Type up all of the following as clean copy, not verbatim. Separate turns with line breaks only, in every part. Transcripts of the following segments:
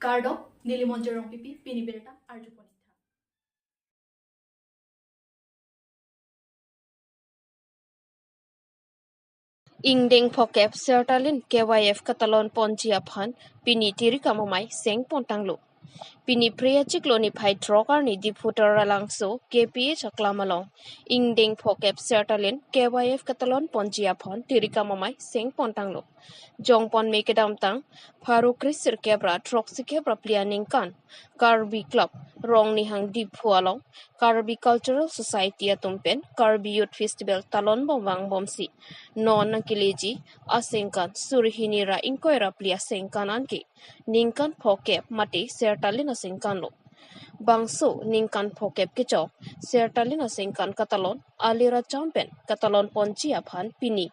Gardop Nilimonjerong Pipi Piniberta Arjuponi.
Ingdeng Phokep Sertalin KYF Katalon Ponji Aphan Pini Tirika Mamai Seng Pontanglo. Pini Priya Chikloni Pai Trokar ni Diputer Langso KPA Chaklamalong. Ingdeng Phokep Sertalin KYF Katalon Ponji Aphan Tirika Mamai Seng Pontanglo. Jongpon Mekedam Tang Paru Krisir Kebra Troxi Kebra Plianing Kan Karbi Club Rong Nihang Deep Hualong Karbi Cultural Society Atumpen Karbi Youth Festival Talon Bombang Bomsi Non Nakileji Asengkan Surihinira Inkoira Plia Sengkan Anki Ningkan Phokep Mati Sertalin Asengkan Lo Bangso Ningkan Phokep Kichok Sertalin Asengkan Katalon Alira Champen Katalon Ponchi Aphan Pini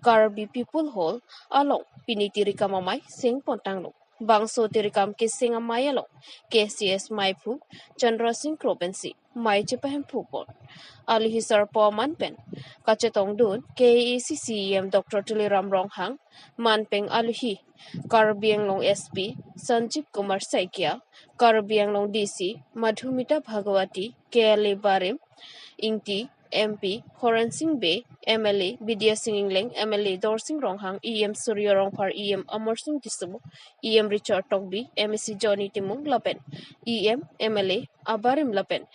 Karbi People Hall Along Pini Tirika Mamai Sing Pontanglo Bangso Tirikam Kissing a Mayalo KCS Maipu Chandra Singh Kropensi Mai Chipahem Pupon Ali Hisar Po Manpen Kachetong Dun KECCEM Dr. Tuliram Ronghang Manpeng Aluhi Karbi Anglong SP Sanjeev Kumar Saikia Karbi Anglong DC Madhumita Bhagawati KLA Barim Ingti MP Horan Singh Bay MLA Bidya Singh Ingling MLA Dor Singh Ronghang EM Surya Rongpar EM Amar Singh Tisubu EM Richard Togbi MEC Johnny Timung Lapen EM MLA Abarim Lapen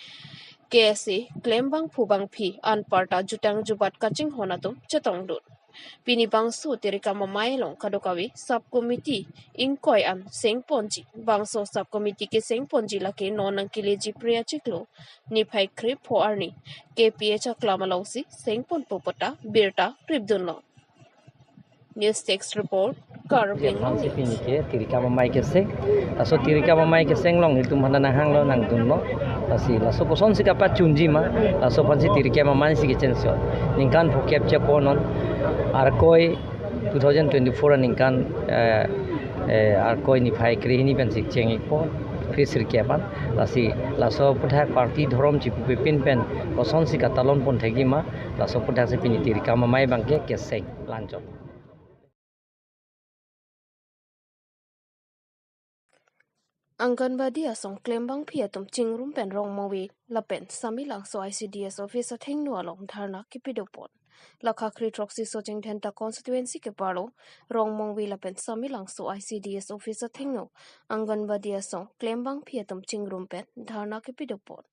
KSA Klembang Phubang Phi Anparta Jutang Jubat Kaching Honatum Chetong Dun Pini Bangso Tirika Mamailong Kadokawi Subcommittee Inkoy An Seng Ponji Bangso Subcommittee ke Seng Ponji lake Nonang Kileji Priya Chiklo Nipai Krip Po Arni KPA Chaklamalongsi Seng Pon Popota Birta Kripdunlo News Text Report Karbi Anglong
Pini ke Tirika Mamai ke Seng Laso Tirika Mamai ke Seng Long itu mana nahang lo nang dunlo Lasi laso koson si kapat chunji ma laso pansi Tirika Mamai si kecensio Ningkan Phokep Chakonon Arkoi 2024 ningkan Arkoi ni phai krihini pen sik cheng ikpo krisir kepan lasi laso puthak party dhorom chi pipin pen koson si katalon pon thegi ma laso puthak se pini Tirika Mamai bangke kesek lanjot
Anganbadi asong klembang piatum chingrum pen rong mawi lapen samilang so ICDS officer thengnu along dharna kipidopon lakha kri troxy so jengthenta constituency ke paro rong mawi lapen samilang so ICDS officer thengnu Anganbadi asong klembang piatum chingrum pen dharna kipidopon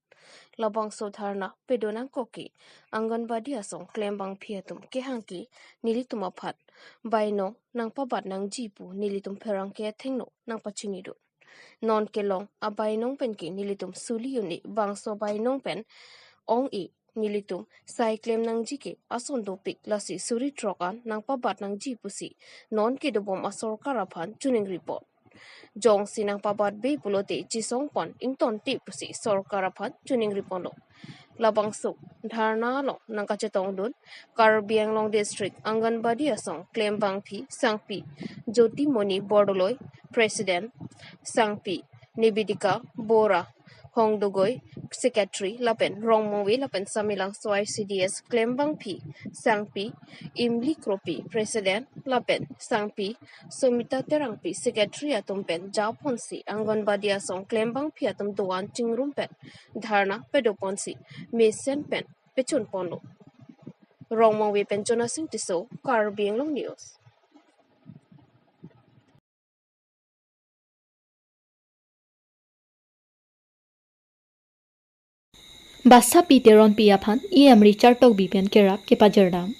labang so dharna pedonang koki Anganbadi asong klembang piatum kehangki nilitum aphat baino nang pabat nang jipu nilitum pherang ke thengnu nang pachinidu non kelong abainong pen ki nilitum suli uni bangso bainong pen ong i nilitum sai claim nang jike ason dopik lasi suri trokan nang pabat nang jipusi non ke dobom asor karaphan tuning report jong sinang pabat be pulote chisong pon ington ti pusi sor karaphan tuning report lo labang suk dharna lo nang kachetong dun Karbi Anglong district Anganbadi asong claim bangphi sangpi Jyoti Moni Bordoloi president Sangpi Nibidika Bora Hongdogoi secretary lapen Rongmowi lapen samilang so ICDS Klembang Pi Sangpi Imli Kropi president lapen Sangpi Sumita Terangpi secretary atumpen Japonsi Anganbadi asong Klembang Pi atum doan chingrumpen dharna pedoponsi Mesen pen pechun ponlo Rongmowi penchona sing tiso Karbi Anglong News
Basa Peteron Piaphan EM Richard Tok Bipian Kerap Kepajerdam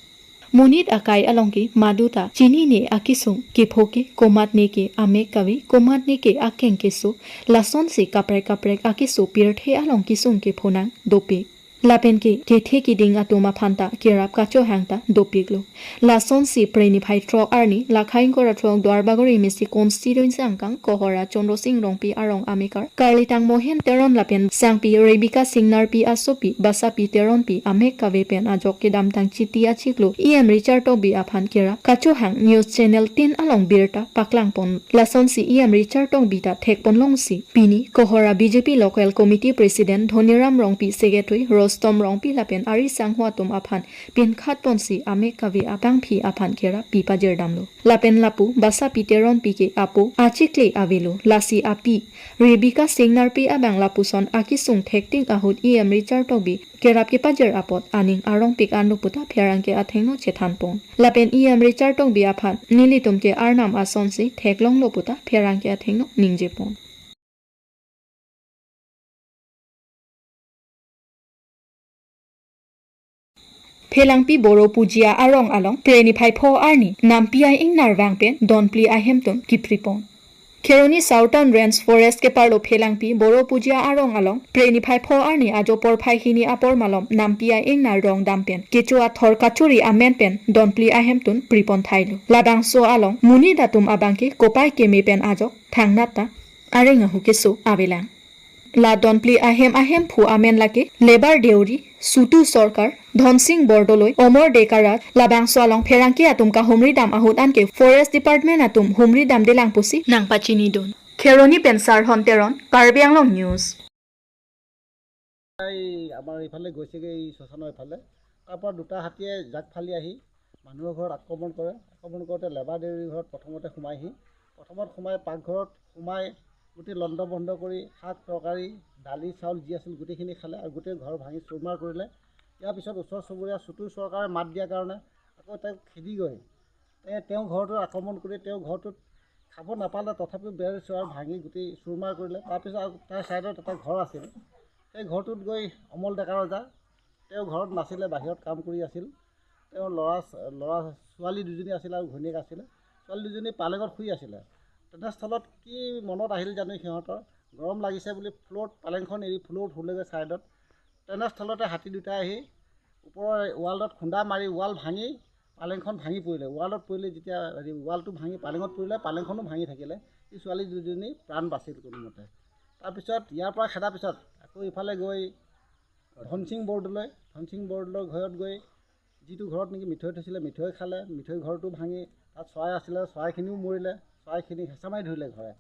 Munit Akai Alongki Maduta Chini ne Akisung Kiphoke Komat ne ke Ame Kavi Komat ne ke Akeng Kesu Lason se Kaprek Akisu Pirthe Along Kisung ke Phonang Dope Lapen ke Kethe ki ding atoma phanta Kerap Kacho Hangta Dopiglo Lason se Preni Phai Tro Arni Lakhain Kora Trong Dwarbagori Misi Constituency Angkang Kohora Chondro Singh Rongpi Arong Amikar Karlitang Mohen Teron Lapen Sangpi Rebika Singnar Pi Asopi Basa Pi Teron Pi Amek Kave Pen Ajok ke Damtang Chitia Chiklo EM Richard Tobi Aphan Kera Kacho Hang News Channel 10 Along Birta Paklang Pon Lason si EM Richard Tong Bita Thek Pon Long si Pini Kohora BJP Local Committee President Dhoniram Rongpi Secretary custom rong pi lapen ari sang hwa tum aphan pin khat ponsi ame kavi apang phi aphan kera pi pajer damlo lapen lapu basa piteron pi ke apo achikle avelo lasi api rebika singnar pi abang lapu son akisung thekting ahut Richard tobi kerap ke pajer apot aning arong pik anu puta pherang ke athengno chethan pon lapen Richard tobi aphan nilitum ke arnam asonsi theklong lo puta pherang ke athengno ningje pon Phelangpi boro pujia arong along preni phai pho arni nampi ai ingnar wangpen donpli ahemtum kipripon Keroni Southern Range Forest ke parlo phelangpi boro pujia arong along preni phai pho arni ajo por phai hini apor malom nampi ai ingnar rong dampen kechua thor kachuri amenpen donpli ahemtun pripon thailu labang so along muni datum abangke kopai kemi pen ajo thangnata arenga hukeso abelang La donpli ahem phu amen lake lebar deuri sutu sarkar dhonsing bordoloi omor dekarat labang swalong pherangki atum ka humri dam ahut anke forest department atum humri dam delang pusi nang pachini don Keroni pensar honteron Karbi Anglong news
আমাৰ ইফালে গৈছেগে এই শ্মশানৰ ইফালে তাৰপৰা দুটা হাতীয়ে জাক ফালি আহি মানুহৰ ঘৰত আক্ৰমণ কৰোঁতে লেবাৰ দেউৰীৰ ঘৰত প্ৰথমতে সোমাই পাকঘৰত সোমাই গোটেই লণ্ড বন্ধ কৰি শাক তৰকাৰী দালি চাউল যি আছিল গোটেইখিনি খালে আৰু গোটেই ঘৰ ভাঙি চুৰমাৰ কৰিলে ইয়াৰ পিছত ওচৰ চুবুৰীয়া চুটু চৰকাৰে মাত দিয়াৰ কাৰণে আকৌ তেওঁক খেদি গৈ তেওঁ ঘৰটোত আক্ৰমণ কৰি তেওঁ ঘৰটোত খাব নাপালে তথাপিও বেৰ চোৱাৰ ভাঙি গোটেই চুৰমাৰ কৰিলে তাৰপিছত আৰু তাৰ ছাইডত এটা ঘৰ আছিল সেই ঘৰটোত গৈ অমল ডেকা ৰজা তেওঁ ঘৰত নাছিলে বাহিৰত কাম কৰি আছিল তেওঁৰ ল'ৰা ছোৱালী দুজনী আছিল আৰু ঘৈণীয়েক আছিলে ছোৱালী দুজনী পালেঙত শুই আছিলে তেনেস্থলত কি মনত আহিল জানো সিহঁতৰ গৰম লাগিছে বুলি পালেংখন এৰি ফ্ল'ৰত শুলেগৈ ছাইডত তেনেস্থলতে হাতী দুটা আহি ওপৰৰ ৱালত খুন্দা মাৰি ৱাল ভাঙি পালেংখন ভাঙি পৰিলে ৱালত পৰিলে যেতিয়া ৱালটো ভাঙি পালেঙত পৰিলে পালেংখনো ভাঙি থাকিলে এই ছোৱালী দুজনী প্ৰাণ বাচিল কোনোমতে তাৰপিছত ইয়াৰ পৰা খেদাৰ পিছত আকৌ ইফালে গৈ ধনসিং বৰদলৈ ঘৰত গৈ যিটো ঘৰত নেকি মিঠৈ থৈছিলে মিঠৈ খালে মিঠৈ ঘৰটো ভাঙি তাত চৰাই আছিলে চৰাইখিনিও মৰিলে চৰাইখিনি হেঁচা মাৰি ধৰিলে ঘৰে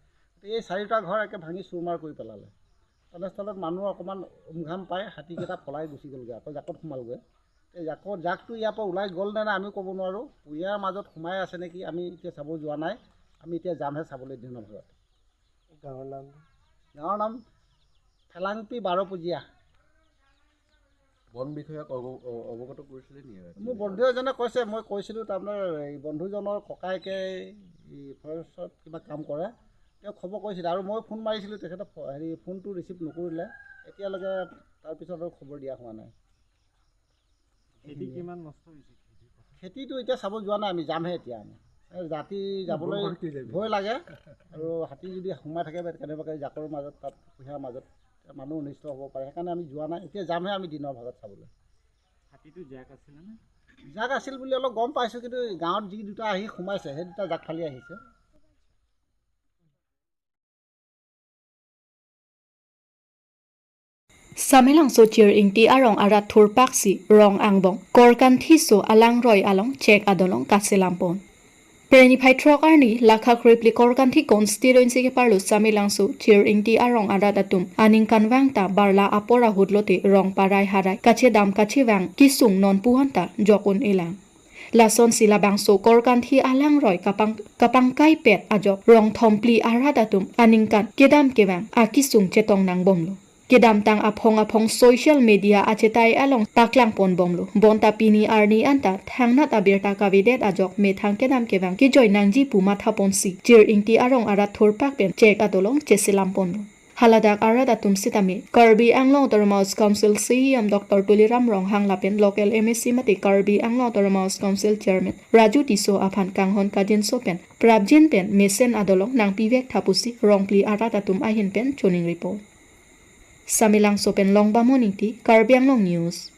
এই চাৰিটা ঘৰ একে ভাঙি চুৰমাৰ কৰি পেলালে তেনেস্থলত মানুহ অকণমান উমঘাম পাই হাতীকেইটা পলাই গুচি গ'লগৈ আকৌ জাকত সোমালগৈ এই জাকটো ইয়াৰ পৰা ওলাই গ'ল নে নাই আমি ক'ব নোৱাৰোঁ পুৰীয়াৰ মাজত সোমাই আছে নেকি আমি এতিয়া চাব যোৱা নাই আমি এতিয়া যামহে চাবলৈ দিনৰ ভাগত গাঁৱৰ নাম ফেলাংপি বাৰপুজীয়া
বন বিষয়াক অৱগত কৰিছিলে নেকি
মোৰ বন্ধু এজনে কৈছে মই কৈছিলোঁ তাৰমানে এই বন্ধুজনৰ ককায়েকে এই ফৰেষ্টত কিবা কাম কৰে তেওঁ খবৰ কৰিছিলে আৰু মই ফোন মাৰিছিলোঁ তেখেতে ফোনটো ৰিচিভ নকৰিলে এতিয়ালৈকে তাৰপিছত আৰু খবৰ দিয়া হোৱা নাই
খেতি কিমান নষ্ট হৈছে
খেতিটো এতিয়া চাব যোৱা নাই আমি যামহে এতিয়া আমি ৰাতি যাবলৈ ভয় লাগে আৰু হাতী যদি সোমাই থাকে কেনেবাকৈ জাকৰ মাজত তাত কুঁহিয়াৰ মাজত মানুহ অনিষ্ট হ'ব পাৰে সেইকাৰণে আমি যোৱা নাই এতিয়া যামহে আমি দিনৰ ভাগত চাবলৈ
হাতীটো জাক আছিলেনে
জাক আছিল বুলি অলপ গম পাইছোঁ কিন্তু গাঁৱত যি দুটা আহি সোমাইছে সেই দুটা জাক ফালি আহিছে
Samelang so cheer ingti arong arat thur paksi rong angbong korkan thiso alang roi along check adolong kaselampon Preni phai trok arni lakha kripli korkan thi constituency ke parlo Samelang so cheer ingti arong arat atum aning kanwang ta barla apora hudlote rong parai harai kache dam kache wang kisung non puhanta jokun elang Lason sila bangso korkan thi alang roi kapang kai pet ajok rong thompli arat atum aning kan kedam kewang akisung chetong nang bomlo Kedam tang apong social media achetai along taklang pon bomlo bonta pini arni anta thangnat abirta kavidet ajok me thang kedam kewang ki joy nangji puma thaponsi cheer ingti arong arat thorpak pen check adolong chesilam pon haladak arat atum sitami Karbi Anglong Autonomous Council CEM Dr. Tuliram Ronghang lapen local MSC mati Karbi Anglong Autonomous Council Chairman Raju Tiso aphan kanghon kadin sopen prabjin pen mesen adolong nang pivek thapusi rongpli arat atum ahin pen choning report Samelang sopen long ba morning ti Karbi Anglong news